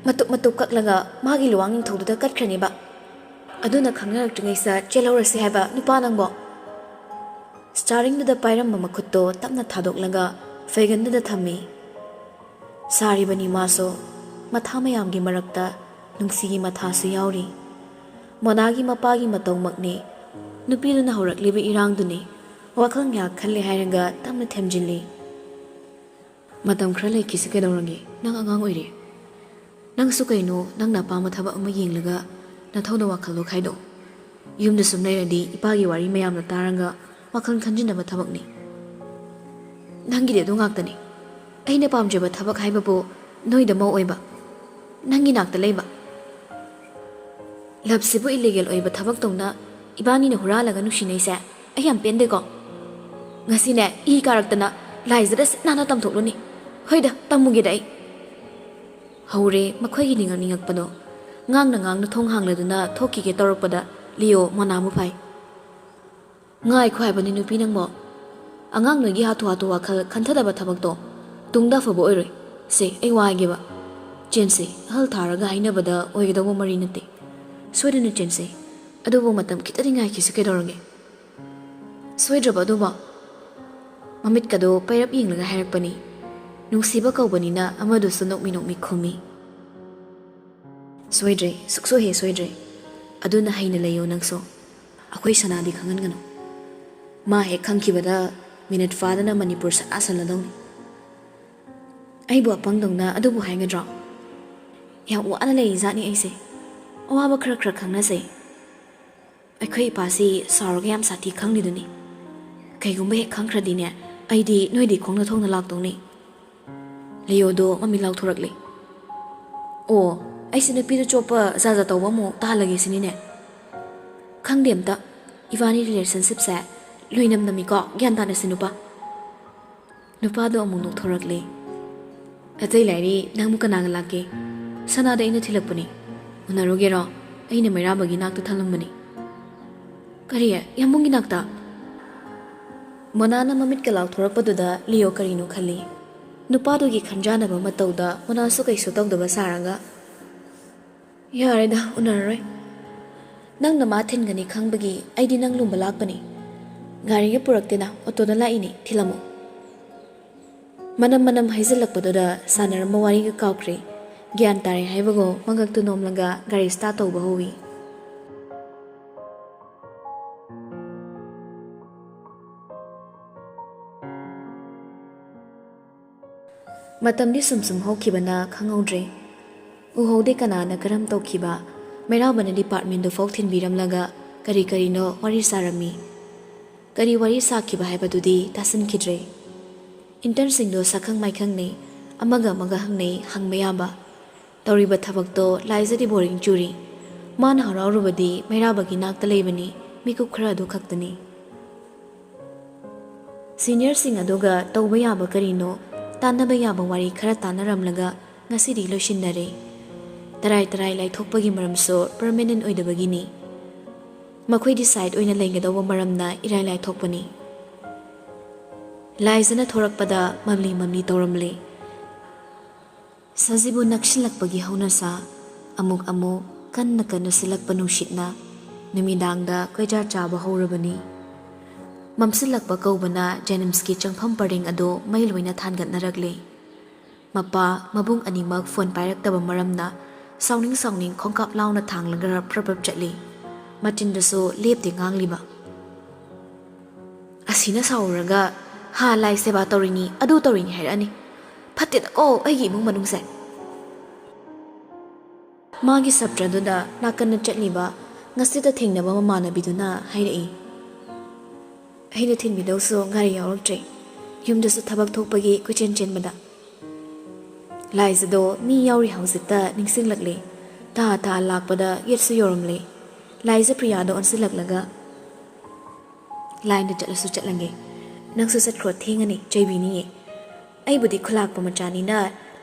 ꯃꯇꯨꯞ ꯀꯛꯂꯒ ꯃꯥꯒꯤ ꯂꯨꯋꯥꯡ ꯅꯤꯡꯊꯧꯗꯨꯗ ꯀꯠꯈ꯭ꯔꯅꯦꯕ ꯑꯗꯨꯅ ꯈꯪꯅꯔꯛꯇ꯭ꯔꯤꯉꯩꯁꯤꯗ ꯆꯦꯜꯍꯧꯔꯁꯤ ꯍꯥꯏꯕ ꯅꯨꯄꯥ ꯅꯪꯕꯣ ꯁ꯭ꯇꯥꯔꯤꯡꯗꯨꯗ ꯄꯥꯏꯔꯝꯕ ꯃꯈꯨꯠꯇꯣ ꯇꯞꯅ ꯊꯥꯗꯣꯛꯂꯒ ꯐꯩꯒꯟꯗꯨꯗ ꯊꯝꯃꯤ ꯁꯥꯔꯤꯕꯅꯤ ꯃꯥꯁꯨ ꯃꯊꯥ ꯃꯌꯥꯝꯒꯤ ꯃꯔꯛꯇ ꯅꯨꯡꯁꯤꯒꯤ ꯃꯊꯥꯁꯨ ꯌꯥꯎꯔꯤ ꯃꯣꯅꯥꯒꯤ ꯃꯄꯥꯒꯤ ꯃꯇꯧꯃꯛꯅꯤ ꯅꯨꯄꯤꯗꯨꯅ ꯍꯧꯔꯛꯂꯤꯕ ꯏꯔꯥꯡꯗꯨꯅꯤ ꯋꯥꯈꯜ ꯉꯥꯛ ꯈꯜꯂꯦ ꯍꯥꯏꯔꯒ ꯇꯞꯅ ꯊꯦꯝꯖꯤꯜꯂꯤ ꯃꯇꯝ ꯈꯔ ꯂꯩꯈꯤꯁꯤ ꯀꯩꯗꯧꯔꯒꯦ ꯅꯪ ꯑꯉꯥꯡ ꯑꯣꯏꯔꯤ ꯅꯪꯁꯨ ꯀꯩꯅꯣ ꯅꯪꯅ ꯑꯄꯥꯝꯕ ꯊꯕꯛ ꯑꯃ ꯌꯦꯡꯂꯒ ꯅꯊꯧꯗ ꯋꯥꯈꯜꯗꯣ ꯈꯥꯏꯗꯣꯛ ꯌꯨꯝꯗ ꯁꯨꯝ ꯂꯩꯔꯗꯤ ꯏꯄꯥꯒꯤ ꯋꯥꯔꯤ ꯃꯌꯥꯝꯅ ꯇꯥꯔꯒ ꯋꯥꯈꯜ ꯈꯟꯖꯤꯟꯅꯕ ꯊꯕꯛꯅꯤ ꯅꯪꯒꯤꯗꯤ ꯑꯗꯨ ꯉꯥꯛꯇꯅꯤ ꯑꯩꯅ ꯄꯥꯝꯖꯕ ꯊꯕꯛ ꯍꯥꯏꯕꯕꯨ ꯅꯣꯏꯗ ꯃꯧ ꯑꯣꯏꯕ ꯅꯪꯒꯤ ꯅꯥꯛꯇ ꯂꯩꯕ ꯂꯞꯁꯤꯕꯨ ꯏꯂꯤꯒꯦꯜ ꯑꯣꯏꯕ ꯊꯕꯛꯇꯧꯅ ꯏꯕꯥꯅꯤꯅ ꯍꯨꯔꯥꯜꯂꯒ ꯅꯨꯡꯁꯤꯅꯩꯁꯦ ꯑꯩ ꯌꯥꯝ ꯄꯦꯟꯗꯦꯀꯣ ꯉꯁꯤꯅꯦ ꯏ ꯀꯥꯔꯛꯇꯅ ꯂꯥꯏꯖꯗ ꯁꯤꯠ ꯅꯥꯟꯅ ꯇꯝꯊꯣꯛꯂꯨꯅꯤ ꯍꯣꯏꯗ ꯇꯝꯃꯨꯒꯦꯗ ꯑꯩ ꯍꯧꯔꯦ ꯃꯈꯣꯏꯒꯤ ꯅꯤꯡꯉꯛꯄꯗꯣ ꯉꯥꯡꯅ ꯊꯣꯡ ꯍꯥꯡꯂꯗꯨꯅ ꯊꯣꯛꯈꯤꯒꯦ ꯇꯧꯔꯛꯄꯗ ꯂꯤꯑꯣ ꯃꯣꯅꯥꯕꯨ ꯐꯥꯏ ꯉꯥꯏꯈꯣ ꯍꯥꯏꯕꯅꯤ ꯅꯨꯄꯤ ꯅꯪꯕꯣ ꯑꯉꯥꯡ ꯅꯣꯏꯒꯤ ꯍꯥꯊꯨ ꯋꯥꯈꯜ ꯈꯟꯊꯗꯕ ꯊꯕꯛꯇꯣ ꯇꯨꯡꯗ ꯑꯐꯕ ꯑꯣꯏꯔꯣꯏ ꯁꯦ ꯑꯩ ꯋꯥ ꯍꯥꯏꯒꯦꯕ ꯆꯦꯟꯁꯦ ꯑꯍꯜ ꯊꯥꯔꯒ ꯍꯥꯏꯅꯕꯗ ꯑꯣꯏꯒꯗꯧꯕ ꯃꯔꯤ ꯅꯠꯇꯦ ꯁꯣꯏꯗꯅ ꯆꯦꯟꯁꯦ ꯑꯗꯨꯕꯨ ꯃꯇꯝ ꯈꯤꯇꯗꯤ ꯉꯥꯏꯈꯤꯁꯤ ꯀꯩꯗꯧꯔꯒꯦ ꯁꯣꯏꯗ꯭ꯔꯕ ꯑꯗꯨꯕꯨ ꯃꯃꯤꯠꯀꯗꯣ ꯄꯩꯔꯞ ꯌꯦꯡꯂꯒ ꯍꯥꯏꯔꯛꯄꯅꯤ ꯅꯨꯡꯁꯤꯕ ꯀꯧꯕꯅꯤꯅ ꯑꯃꯗꯨꯁꯨ ꯅꯣꯛꯃꯤ ꯈꯨꯝꯃꯤ ꯁꯣꯏꯗ꯭ꯔꯦ ꯁꯨꯛꯁꯣꯏ ꯁꯣꯏꯗ꯭ꯔꯦ ꯑꯗꯨꯅ ꯍꯩꯅ ꯂꯩꯌꯣ ꯅꯪꯁꯨ ꯑꯩꯈꯣꯏ ꯁꯅꯥꯗꯤ ꯈꯪꯍꯟꯒꯅꯨ ꯃꯥ ꯍꯦꯛ ꯈꯪꯈꯤꯕꯗ ꯃꯤꯅꯤꯠ ꯐꯥꯗꯅ ꯃꯅꯤꯄꯨꯔ ꯁꯠꯅꯗꯧꯅꯤ ꯑꯩꯕꯨ ꯑꯄꯪꯗꯧꯅ ꯑꯗꯨꯕꯨ ꯍꯥꯏꯒꯗ꯭ꯔꯣ ꯌꯥꯝ ꯋꯥꯅ ꯂꯩꯔꯤ ꯖꯥꯠꯅꯤ ꯑꯩꯁꯦ ꯑꯋꯥꯕ ꯈꯔ ꯈꯪꯅꯁꯦ ꯑꯩꯈꯣꯏ ꯏꯄꯥꯁꯤ ꯁꯥꯎꯔꯒ ꯌꯥꯝ ꯁꯥꯊꯤ ꯈꯪꯂꯤꯗꯨꯅꯤ ꯀꯩꯒꯨꯝꯕ ꯍꯦꯛ ꯈꯪꯈ꯭ꯔꯗꯤꯅꯦ ꯑꯩꯗꯤ ꯅꯣꯏꯗꯤ ꯈꯣꯡꯅ ꯊꯣꯡꯅ ꯂꯥꯛꯇꯧꯅꯤ ꯂꯤꯑꯣꯗꯣ ꯃꯃꯤꯠ ꯂꯥꯎꯊꯣꯔꯛꯂꯤ ꯑꯣ ꯑꯩꯁꯦ ꯅꯨꯄꯤꯗꯨ ꯆꯣꯞꯄ ꯖꯥꯖꯥ ꯇꯧꯕ ꯑꯃꯨꯛ ꯇꯥꯍꯜꯂꯒꯦ ꯁꯤꯅꯤꯅꯦ ꯈꯪꯗꯦ ꯑꯝꯇ ꯏꯕꯥꯅꯤ ꯔꯤꯂꯦꯁꯟꯁꯤꯞꯁꯦ ꯂꯣꯏꯅꯝꯅꯃꯤꯀꯣ ꯒ꯭ꯌꯥꯟ ꯇꯥꯅꯁꯤ ꯅꯨꯄꯥꯗꯣ ꯑꯃꯨꯛ ꯅꯣꯛꯊꯣꯔꯛꯂꯤ ꯑꯇꯩ ꯂꯥꯏꯔꯤ ꯅꯪꯕꯨ ꯀꯅꯥꯒ ꯂꯥꯛꯀꯦ ꯁꯅꯥꯗ ꯑꯩꯅ ꯊꯤꯜꯂꯛꯄꯅꯤ ꯎꯅꯔꯨꯒꯦꯔꯣ ꯑꯩꯅ ꯃꯩꯔꯥꯕꯒꯤ ꯅꯥꯛꯇ ꯊꯜꯂꯝꯕꯅꯤ ꯀꯔꯤ ꯌꯥꯝꯕꯨꯡꯒꯤ ꯅꯥꯛꯇ ꯃꯣꯅꯥꯅ ꯃꯃꯤꯠꯀ ꯂꯥꯎꯊꯣꯔꯛꯄꯗꯨꯗ ꯂꯤꯑꯣ ꯀꯔꯤꯅꯣ ꯈꯜꯂꯤ ꯅꯨꯄꯥꯗꯨꯒꯤ ꯈꯟꯖꯥꯟꯅꯕ ꯃꯇꯧꯗ ꯃꯣꯅꯥꯁꯨ ꯀꯩꯁꯨ ꯇꯧꯗꯕ ꯁꯥꯔꯒ ꯌꯥꯔꯦꯗ ꯎꯅꯔꯔꯣꯏ ꯅꯪꯅ ꯃꯥ ꯊꯤꯟꯒꯅꯤ ꯈꯪꯕꯒꯤ ꯑꯩꯗꯤ ꯅꯪ ꯂꯨꯝꯕ ꯂꯥꯛꯄꯅꯤ ꯒꯥꯔꯤꯒ ꯄꯨꯔꯛꯇꯦꯅ ꯑꯣꯇꯣꯗ ꯂꯥꯛꯏꯅꯤ ꯊꯤꯜꯂꯝꯃꯨ ꯃꯅꯝ ꯍꯩꯖꯤꯜꯂꯛꯄꯗꯨꯗ ꯁꯥꯟꯅꯔꯝꯕ ꯋꯥꯔꯤꯒ ꯀꯥꯎꯈ꯭ꯔꯦ ꯒ꯭ꯌꯥꯟ ꯇꯥꯔꯦ ꯍꯥꯏꯕꯒꯣ ꯃꯉꯛꯇꯨ ꯅꯣꯝꯂꯒ ꯒꯥꯔꯤ ꯁ꯭ꯇꯥꯔꯠ ꯇꯧꯕ ꯍꯧꯏ ꯃꯇꯝꯗꯤ ꯁꯨꯝ ꯍꯧꯈꯤꯕꯅ ꯈꯪꯍꯧꯗ꯭ꯔꯦ ꯎꯍꯧꯗꯦ ꯀꯅꯥꯅ ꯀꯔꯝ ꯇꯧꯈꯤꯕ ꯃꯩꯔꯥꯕꯅ ꯗꯤꯄꯥꯔꯠꯃꯦꯟꯗꯨ ꯐꯥꯎ ꯊꯤꯟꯕꯤꯔꯝꯂꯒ ꯀꯔꯤꯅꯣ ꯋꯥꯔꯤ ꯁꯥꯔꯝꯃꯤ ꯀꯔꯤ ꯋꯥꯔꯤ ꯁꯥꯈꯤꯕ ꯍꯥꯏꯕꯗꯨꯗꯤ ꯇꯥꯁꯤꯟꯈꯤꯗ꯭ꯔꯦ ꯏꯟꯇꯔꯟꯁꯤꯡꯗꯣ ꯁꯛꯈꯪ ꯃꯥꯏꯈꯪꯅꯩ ꯑꯃꯒ ꯍꯪꯅꯩ ꯍꯪꯕ ꯌꯥꯕ ꯇꯧꯔꯤꯕ ꯊꯕꯛꯇꯣ ꯂꯥꯏꯖꯗꯤ ꯕꯣꯔꯤꯡ ꯆꯨꯔꯤ ꯃꯥꯅ ꯍꯔꯥꯎꯔꯨꯕꯗꯤ ꯃꯩꯔꯥꯕꯒꯤ ꯅꯥꯛꯇ ꯂꯩꯕꯅꯤ ꯃꯤꯀꯨꯞ ꯈꯔ ꯑꯗꯨ ꯈꯛꯇꯅꯤ꯫ ꯁꯤꯅꯤꯌꯔꯁꯤꯡ ꯑꯗꯨꯒ ꯇꯧꯕ ꯌꯥꯕ ꯀꯔꯤꯅꯣ ꯇꯥꯟꯅꯕ ꯌꯥꯕ ꯋꯥꯔꯤ ꯈꯔ ꯇꯥꯟꯅꯔꯝꯂꯒ ꯉꯁꯤꯗꯤ ꯂꯣꯏꯁꯤꯟꯅꯔꯦ꯫ ꯇꯔꯥꯏ ꯇꯔꯥꯏ ꯂꯥꯏꯊꯣꯛꯄꯒꯤ ꯃꯔꯝꯁꯨ ꯄꯔꯃꯦꯅꯦꯟ ꯑꯣꯏꯗꯕꯒꯤꯅꯤ꯫ ꯃꯈꯣꯏꯗꯤ ꯁꯥꯏꯠ ꯑꯣꯏꯅ ꯂꯩꯒꯗꯧꯕ ꯃꯔꯝꯅ ꯏꯔꯥꯏ ꯂꯥꯏꯊꯣꯛꯄꯅꯤ꯫ ꯂꯥꯏꯖꯅ ꯊꯣꯔꯛꯄꯗ ꯃꯝꯂꯤ ꯃꯝꯂꯤ ꯇꯧꯔꯝꯂꯦ꯫ ꯁꯖꯤꯕꯨ ꯅꯛꯁꯤꯜꯂꯛꯄꯒꯤ ꯍꯧꯅꯁꯥ ꯑꯃꯨꯛ ꯀꯟꯅ ꯀꯟꯅ ꯁꯤꯜꯂꯛꯄ ꯅꯨꯡꯁꯤꯠꯅ ꯅꯨꯃꯤꯗꯥꯡꯗ ꯀꯣꯏꯆꯥ ꯆꯥꯕ ꯍꯧꯔꯕꯅꯤ꯫ ꯃꯝꯁꯤꯜꯂꯛꯄ ꯀꯧꯕꯅ ꯖꯦꯅꯤꯝꯁꯀꯤ ꯆꯪꯐꯝ ꯄꯔꯦꯡ ꯑꯗꯨ ꯃꯩ ꯂꯣꯏꯅ ꯊꯥꯟꯒꯠꯅꯔꯛꯂꯦ꯫ ꯃꯄꯥ ꯃꯕꯨꯡ ꯑꯅꯤꯃꯛ ꯐꯣꯟ ꯄꯥꯏꯔꯛꯇꯕ ꯃꯔꯝꯅ ꯁꯥꯎꯅꯤꯡ ꯈꯣꯡꯀꯥꯞ ꯂꯥꯎꯅ ꯊꯥꯡꯂꯒ ꯄ꯭ꯔꯞ ꯆꯠꯂꯤ꯫ ꯃꯆꯤꯟꯗꯁꯨ ꯂꯦꯞꯇꯦ ꯉꯥꯡꯂꯤꯕ꯫ ꯑꯁꯤꯅ ꯁꯥꯎꯔꯒ ꯍꯥ ꯂꯥꯏ ꯁꯦꯕꯥ ꯇꯧꯔꯤꯅꯤ ꯑꯗꯨ ꯇꯧꯔꯤꯅꯤ ꯍꯥꯏꯔꯛꯑꯅꯤ꯫ ꯐꯠꯇꯦꯗꯀꯣ ꯑꯩꯒꯤ ꯏꯃꯨꯡ ꯃꯅꯨꯡꯁꯦ꯫ ꯃꯥꯒꯤ ꯁꯞꯇ꯭ꯔꯗꯨꯗ ꯅꯥꯀꯟꯅ ꯆꯠꯂꯤꯕ ꯉꯁꯤꯗ ꯊꯦꯡꯅꯕ ꯃꯃꯥꯟꯅꯕꯤꯗꯨꯅ ꯍꯥꯏꯔꯛꯏ꯫ ꯑꯩꯅ ꯊꯤꯟꯕꯤꯗꯧꯁꯨ ꯒꯥꯔꯤ ꯌꯥꯎꯔꯛꯇ꯭ꯔꯦ꯫ ꯌꯨꯝꯗꯁꯨ ꯊꯕꯛ ꯊꯣꯛꯄꯒꯤ ꯀꯣꯏꯆꯦꯟ ꯆꯦꯟꯕꯗ꯫ ꯂꯥꯏꯖꯗꯣ ꯃꯤ ꯌꯥꯎꯔꯤ ꯍꯧꯖꯤꯛꯇ ꯅꯤꯡꯁꯤꯡꯂꯛꯂꯦ꯫ ꯇꯥ ꯂꯥꯛꯄꯗ ꯌꯦꯠꯁꯨ ꯌꯧꯔꯝꯂꯦ꯫ ꯂꯥꯏꯖ ꯄ꯭ꯔꯤꯌꯥꯗ ꯑꯣꯟꯁꯤꯜꯂꯛꯂꯒ ꯂꯥꯏꯟꯗ ꯆꯠꯂꯁꯨ ꯆꯠꯂꯒꯦ꯫ ꯅꯪꯁꯨ ꯆꯠꯈ꯭ꯔꯣ ꯊꯦꯡꯉꯅꯤ ꯆꯩꯕꯤꯅꯤꯌꯦ꯫ ꯑꯩꯕꯨꯗꯤ ꯈꯨꯂꯥꯛꯄ ꯃꯆꯥꯅꯤꯅ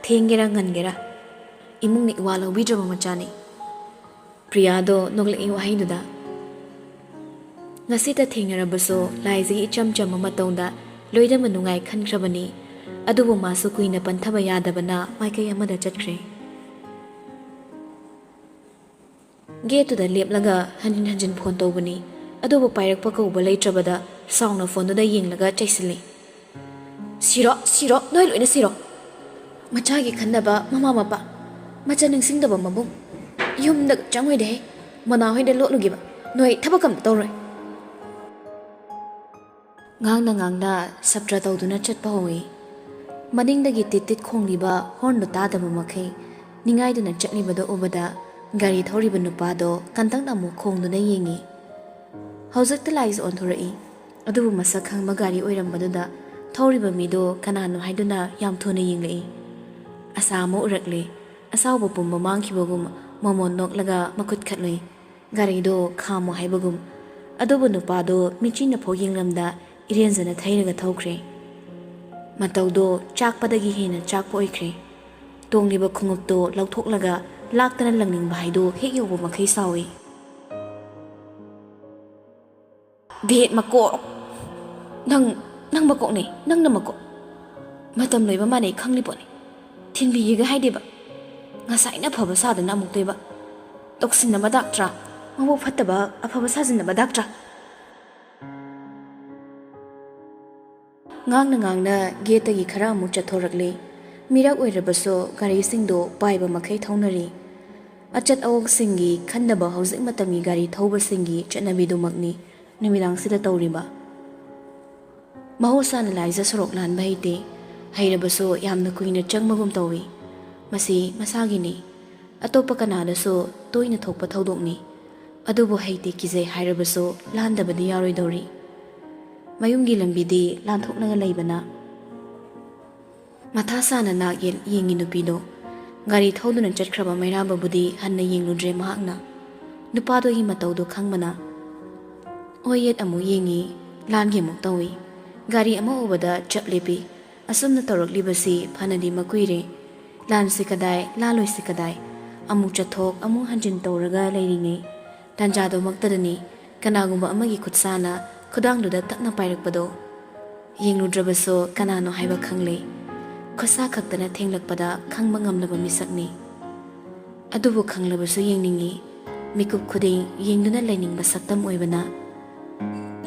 ꯊꯦꯡꯒꯦꯔꯥ ꯉꯟꯒꯦꯔꯥ ꯏꯃꯨꯡꯅ ꯏꯋꯥ ꯂꯧꯕꯤꯗ꯭ꯔꯕ ꯃꯆꯥꯅꯤ꯫ ꯄ꯭ꯔꯤꯌꯥꯗꯣ ꯅꯣꯛꯂꯛꯏ ꯋꯥꯍꯩꯗꯨꯗ꯫ ꯉꯁꯤꯇ ꯊꯦꯡꯅꯔꯕꯁꯨ ꯂꯥꯏꯖꯒꯤ ꯏꯆꯝ ꯆꯝꯕ ꯃꯇꯧꯗ ꯂꯣꯏꯅꯃꯛ ꯅꯨꯡꯉꯥꯏ ꯈꯟꯈ꯭ꯔꯕꯅꯤ꯫ ꯑꯗꯨꯕꯨ ꯃꯥꯁꯨ ꯀꯨꯏꯅ ꯄꯟꯊꯕ ꯌꯥꯗꯕꯅ ꯃꯥꯏꯀꯩ ꯑꯃꯗ ꯆꯠꯈ꯭ꯔꯦ꯫ ꯒꯦꯠꯇꯨꯗ ꯂꯦꯞꯂꯒ ꯍꯟꯖꯤꯟ ꯐꯣꯟ ꯇꯧꯕꯅꯤ꯫ ꯑꯗꯨꯕꯨ ꯄꯥꯏꯔꯛꯄ ꯀꯧꯕ ꯂꯩꯇ꯭ꯔꯕꯗ ꯁꯥꯎꯅ ꯐꯣꯟꯗꯨꯗ ꯌꯦꯡꯂꯒ ꯆꯩꯁꯤꯜꯂꯤ꯫ ꯁꯤꯔꯣ ꯅꯣꯏ ꯂꯣꯏꯅ ꯁꯤꯔꯣ꯫ ꯃꯆꯥꯒꯤ ꯈꯟꯅꯕ ꯃꯃꯥ ꯃꯄꯥ ꯃꯆꯥ ꯅꯤꯡꯁꯤꯡꯗꯕ ꯃꯕꯨꯡ ꯌꯨꯝꯗ ꯆꯪꯉꯣꯏꯗꯦꯍꯦ ꯃꯅꯥ ꯍꯣꯏꯗ ꯂꯣꯠꯂꯨꯈꯤꯕ ꯅꯣꯏ ꯊꯕꯛ ꯑꯝꯇ ꯇꯧꯔꯣꯏ꯫ ꯉꯥꯡꯅ ꯁꯞꯇ꯭ꯔ ꯇꯧꯗꯨꯅ ꯆꯠꯄ ꯍꯧꯏ꯫ ꯃꯅꯤꯡꯗꯒꯤ ꯇꯤꯠ ꯈꯣꯡꯂꯤꯕ ꯍꯣꯔꯟꯗꯨ ꯇꯥꯗꯕ ꯃꯈꯩ ꯅꯤꯡꯉꯥꯏꯗꯨꯅ ꯆꯠꯂꯤꯕꯗꯨ ꯎꯕꯗ ꯒꯥꯔꯤ ꯊꯧꯔꯤꯕ ꯅꯨꯄꯥꯗꯣ ꯀꯟꯇꯛꯅ ꯑꯃꯨꯛ ꯈꯣꯡꯗꯨꯅ ꯌꯦꯡꯉꯤ꯫ ꯍꯧꯖꯤꯛꯇ ꯂꯥꯏꯖ ꯑꯣꯟꯊꯣꯔꯛꯏ꯫ ꯑꯗꯨꯕꯨ ꯃꯁꯛ ꯈꯪꯕ ꯒꯥꯔꯤ ꯑꯣꯏꯔꯝꯕꯗꯨꯗ ꯊꯧꯔꯤꯕ ꯃꯤꯗꯣ ꯀꯅꯥꯅꯣ ꯍꯥꯏꯗꯨꯅ ꯌꯥꯝ ꯊꯨꯅ ꯌꯦꯡꯂꯛꯏ꯫ ꯑꯁꯥ ꯑꯃ ꯎꯔꯛꯂꯦ꯫ ꯑꯁꯥꯎꯕ ꯄꯨꯝꯕ ꯃꯥꯡꯈꯤꯕꯒꯨꯝ ꯃꯣꯃꯣꯟ ꯅꯣꯛꯂꯒ ꯃꯈꯨꯠ ꯈꯠꯂꯨꯏ꯫ ꯒꯥꯔꯤꯗꯣ ꯈꯥꯝꯃꯣ ꯍꯥꯏꯕꯒꯨꯝ꯫ ꯑꯗꯨꯕꯨ ꯅꯨꯄꯥꯗꯣ ꯃꯤꯆꯤꯅꯐꯥꯎ ꯌꯦꯡꯂꯝꯗ ꯏꯔꯦꯟꯖꯅ ꯊꯩꯔꯒ ꯊꯧꯈ꯭ꯔꯦ꯫ ꯃꯇꯧꯗꯣ ꯆꯥꯛꯄꯗꯒꯤ ꯍꯦꯟꯅ ꯆꯥꯛꯄ ꯑꯣꯏꯈ꯭ꯔꯦ꯫ ꯇꯣꯡꯂꯤꯕ ꯈꯣꯡꯎꯞꯇꯣ ꯂꯧꯊꯣꯛꯂꯒ ꯂꯥꯛꯇꯅ ꯂꯪꯅꯤꯡꯕ ꯍꯥꯏꯗꯨ ꯍꯦꯛ ꯌꯧꯕ ꯃꯈꯩ ꯁꯥꯎꯏ꯫ ꯚꯦꯠ ꯃꯀꯣꯛ ꯅꯪ ꯃꯀꯣꯛꯅꯦ ꯅꯪꯅ ꯃꯀꯣꯛ ꯃꯇꯝ ꯂꯣꯏꯕ ꯃꯥꯟꯅꯩ ꯈꯪꯂꯤ ꯄꯣꯠꯅꯤ꯫ ꯊꯤꯟꯕꯤꯒꯦꯒ ꯍꯥꯏꯗꯦꯕ ꯉꯁꯥꯏꯅ ꯑꯐꯕ ꯁꯥꯗꯅ ꯑꯃꯨꯛ ꯇꯣꯏꯕ ꯇꯧꯁꯤꯟꯅꯕ ꯗꯥꯛꯇ꯭ꯔꯥ ꯃꯕꯨꯛ ꯐꯠꯇꯕ ꯑꯐꯕ ꯁꯥꯖꯤꯟꯅꯕ ꯗꯥꯛꯇ꯭ꯔꯥ꯫ ꯉꯥꯡꯅ ꯒꯦꯠꯇꯒꯤ ꯈꯔ ꯑꯃꯨꯛ ꯆꯠꯊꯣꯔꯛꯂꯦ꯫ ꯃꯤꯔꯛ ꯑꯣꯏꯔꯕꯁꯨ ꯒꯥꯔꯤꯁꯤꯡꯗꯣ ꯄꯥꯏꯕ ꯃꯈꯩ ꯊꯧꯅꯔꯤ꯫ ꯑꯆꯠ ꯑꯋꯣꯛꯁꯤꯡꯒꯤ ꯈꯟꯅꯕ ꯍꯧꯖꯤꯛ ꯃꯇꯝꯒꯤ ꯒꯥꯔꯤ ꯊꯧꯕꯁꯤꯡꯒꯤ ꯆꯠꯅꯕꯤꯗꯨꯃꯛꯅꯤ ꯅꯨꯃꯤꯗꯥꯡꯁꯤꯗ ꯇꯧꯔꯤꯕ꯫ ꯃꯍꯧꯁꯥꯅ ꯂꯥꯏꯖ ꯁꯣꯔꯣꯛ ꯂꯥꯟꯕ ꯍꯩꯇꯦ꯫ ꯍꯩꯔꯕꯁꯨ ꯌꯥꯝꯅ ꯀꯨꯏꯅ ꯆꯪꯕꯒꯨꯝ ꯇꯧꯏ꯫ ꯃꯁꯤ ꯃꯁꯥꯒꯤꯅꯤ꯫ ꯑꯇꯣꯞꯄ ꯀꯅꯥꯗꯁꯨ ꯇꯣꯏꯅ ꯊꯣꯛꯄ ꯊꯧꯗꯣꯛꯅꯤ꯫ ꯑꯗꯨꯕꯨ ꯍꯩꯇꯦ ꯀꯤꯖꯩ ꯍꯥꯏꯔꯕꯁꯨ ꯂꯥꯟꯗꯕꯗꯤ ꯌꯥꯔꯣꯏꯗꯧꯔꯤ꯫ ꯃꯌꯨꯝꯒꯤ ꯂꯝꯕꯤꯗꯤ ꯂꯥꯟꯊꯣꯛꯂꯒ ꯂꯩꯕꯅ꯫ ꯃꯊꯥ ꯁꯥꯅ ꯅꯥꯛ ꯌꯦꯡꯉꯤ ꯅꯨꯄꯤꯗꯣ꯫ ꯒꯥꯔꯤ ꯊꯧꯗꯨꯅ ꯆꯠꯈ꯭ꯔꯕ ꯃꯩꯔꯥꯕꯕꯨꯗꯤ ꯍꯟꯅ ꯌꯦꯡꯂꯨꯗ꯭ꯔꯦ ꯃꯍꯥꯛꯅ꯫ ꯅꯨꯄꯥꯗꯨꯒꯤ ꯃꯇꯧꯗꯣ ꯈꯪꯕꯅ ꯑꯣꯏ ꯌꯦꯠ ꯑꯃꯨꯛ ꯌꯦꯡꯉꯤ ꯂꯥꯟꯒꯤ ꯑꯃꯨꯛ ꯇꯧꯏ꯫ ꯒꯥꯔꯤ ꯑꯃ ꯎꯕꯗ ꯆꯞ ꯂꯦꯞꯄꯤ꯫ ꯑꯁꯨꯝꯅ ꯇꯧꯔꯛꯂꯤꯕꯁꯤ ꯐꯅꯗꯤ ꯃꯀꯨꯏꯔꯦ꯫ ꯂꯥꯟꯁꯤ ꯀꯗꯥꯏ ꯂꯥꯜꯂꯣꯏꯁꯤ ꯀꯗꯥꯏ ꯑꯃꯨꯛ ꯆꯠꯊꯣꯛ ꯑꯃꯨꯛ ꯍꯟꯖꯤꯟ ꯇꯧꯔꯒ ꯂꯩꯔꯤꯉꯩ ꯇꯥꯟꯖꯥꯗꯨꯃꯛꯇꯗꯅꯤ ꯀꯅꯥꯒꯨꯝꯕ ꯑꯃꯒꯤ ꯈꯨꯠꯁꯥꯅ ꯈꯨꯗꯥꯡꯗꯨꯗ ꯇꯛꯅ ꯄꯥꯏꯔꯛꯄꯗꯣ꯫ ꯌꯦꯡꯂꯨꯗ꯭ꯔꯕꯁꯨ ꯀꯅꯥꯅꯣ ꯍꯥꯏꯕ ꯈꯪꯂꯦ꯫ ꯈꯨꯠꯁꯥ ꯈꯛꯇꯅ ꯊꯦꯡꯂꯛꯄꯗ ꯈꯪꯕ ꯉꯝꯂꯕ ミꯁꯛꯅꯤ꯫ ꯑꯗꯨꯕꯨ ꯈꯪꯂꯕꯁꯨ ꯌꯦꯡꯅꯤꯡꯉꯤ꯫ ꯃꯤꯀꯨꯞ ꯈꯨꯗꯤꯡ ꯌꯦꯡꯗꯨꯅ ꯂꯩꯅꯤꯡꯕ ꯁꯛꯇꯝ ꯑꯣꯏꯕꯅ꯫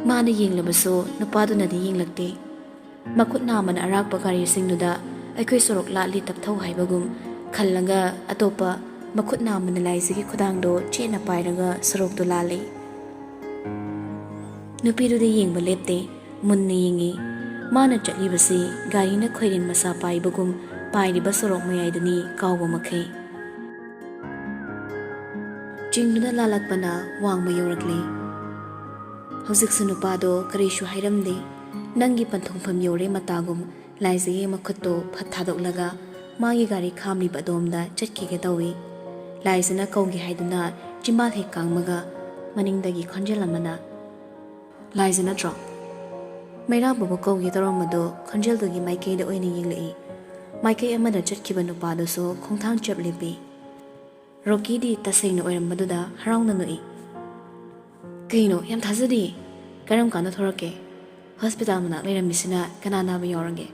ꯃꯥꯅ ꯌꯦꯡꯂꯕꯁꯨ ꯅꯨꯄꯥꯗꯨꯅꯗꯤ ꯌꯦꯡꯂꯛꯇꯦ꯫ ꯃꯈꯨꯠ ꯅꯥꯝꯃꯅ ꯑꯔꯥꯛꯄ ꯒꯥꯔꯤꯁꯤꯡꯗꯨꯗ ꯑꯩꯈꯣꯏ ꯁꯣꯔꯣꯛ ꯂꯥꯠꯂꯤ ꯇꯞꯊꯧ ꯍꯥꯏꯕꯒꯨꯝ ꯈꯜꯂꯒ ꯑꯇꯣꯞꯄ ꯃꯈꯨꯠ ꯅꯥꯝꯃꯅ ꯂꯥꯏꯖꯒꯤ ꯈꯨꯗꯥꯡꯗꯣ ꯆꯦꯠꯅ ꯄꯥꯏꯔꯒ ꯁꯣꯔꯣꯛꯇꯣ ꯂꯥꯜꯂꯤ꯫ ꯅꯨꯄꯤꯗꯨꯗꯤ ꯌꯦꯡꯕ ꯂꯦꯞꯇꯦ꯫ ꯃꯨꯟꯅ ꯌꯦꯡꯉꯤ꯫ ꯃꯥꯅ ꯆꯠꯂꯤꯕꯁꯤ ꯒꯥꯔꯤꯅ ꯈꯣꯏꯔꯦꯟ ꯃꯁꯥ ꯄꯥꯏꯕꯒꯨꯝ ꯄꯥꯏꯔꯤꯕ ꯁꯣꯔꯣꯛ ꯃꯌꯥꯏꯗꯨꯅꯤ ꯀꯥꯎꯕ ꯃꯈꯩ꯫ ꯆꯤꯡꯗꯨꯅ ꯂꯥꯜꯂꯛꯄꯅ ꯋꯥꯡꯃ ꯌꯧꯔꯛꯂꯦ꯫ ꯍꯧꯖꯤꯛꯁꯨ ꯅꯨꯄꯥꯗꯣ ꯀꯔꯤꯁꯨ ꯍꯥꯏꯔꯝꯗꯦ꯫ ꯅꯪꯒꯤ ꯄꯟꯊꯨꯡꯐꯝ ꯌꯧꯔꯦ ꯃꯇꯥꯒꯨꯝ ꯂꯥꯏꯖꯒꯤ ꯃꯈꯨꯠꯇꯣ ꯐꯠ ꯊꯥꯗꯣꯛꯂꯒ ꯃꯥꯒꯤ ꯒꯥꯔꯤ ꯈꯥꯝꯂꯤꯕ ꯑꯗꯣꯝꯗ ꯆꯠꯈꯤꯒꯦ ꯇꯧꯏ꯫ ꯂꯥꯏꯖꯅ ꯀꯧꯒꯦ ꯍꯥꯏꯗꯨꯅ चिंबाल हेक कांगमगा मनिंगदगी खंजेल अमना लाइज नत्रो मैराबुबु कौगे तौरमदो खंजेलदगी माइकेद ओइने यिंगलई माइके अमदा चटखिबा नुपादोसो खोंथांग चपलेपी रॉकीदी तसेंगना ओइरमदुदा हराउना नुई कइनो याम थाजदी करम काना थोरके हॉस्पिटल मना लेरमिसिना कनाना बा यौरंगे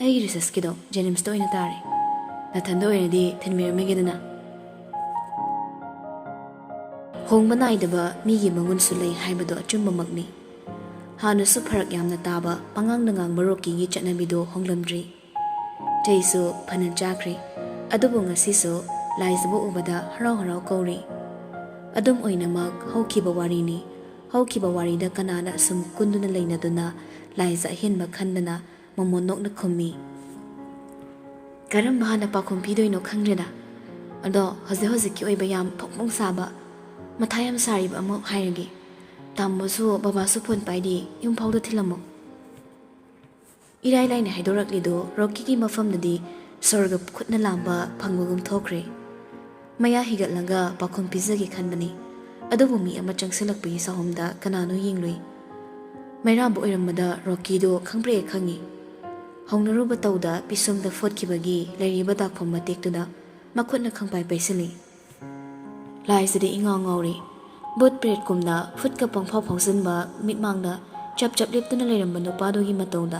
आई रिसर्च किदो जेनिम्स तो ओइना तारे नथंदो ओइरदी थिनमेरमेगेदना होंबा नाइदबा मीगी मंगुनसु लई हाइबदो अचुम्बमकनी हानसु फरक यामना ताबा पंगांग नंगांग रॉकीगी चटनबिदो होंगलमद्री जैसु फनन चाख्री अदुबु ngasisu लाइजबो उबदा हराव हराव कौरी अदुम ओइनमक हौखिबा वारीनी हौखिबा वारीदा कनाना असुम कुंदुना लेइनदुना लाइजा हिनबा खंदना ममोनोकना खुम्मी करम बहाना पाखुम पिदोइनो खंग्रेदा अदो हजे हजेकी ओइबा याम थोकमोंग साबा मथायम सारिबा अमो हाइरगे तामबसु बाबासु फोन पाइदी युमफाउदा थिलमो इराय लाइने हाइदोरकलिदो रॉकीगी मफमददी स्वर्ग खुदना लांबा फंगबगुम थोखरे मया हिगतलंगा पाखुम पिजगी खनबनी अदुबु मी अमा चंगसलकपगी साहोमदा कनानो यिंगलुई मैराबु ओइरमदा रॉकीदो खंग्प्रे खंगी हौनरुबा तौदा पिसुमदा फोटखिबगी लैरिबा दाखफम मतेक्तुदा मखुदना खंपाइ पैसली लाइसदे इंगाव ngawri बुट प्रेट कुमना फुटका पंगफाव फावसनबा मिटमांगदा चप चप लेप्तुना लेरमबा नुपादोगी मतौदा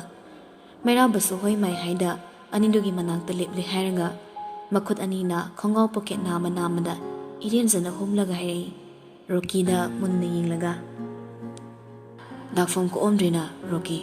मैराबसु होय माइ हाइदा अनिदुगी मनाक्ता लेप्ले हायरंगा मखुद अनीना खंगाव पॉकेट नामा नामदा इरेंजना होमलगा हायरई रॉकीदा मुन्ना यिंगलगा दाफम को ओमद्रेना रॉकी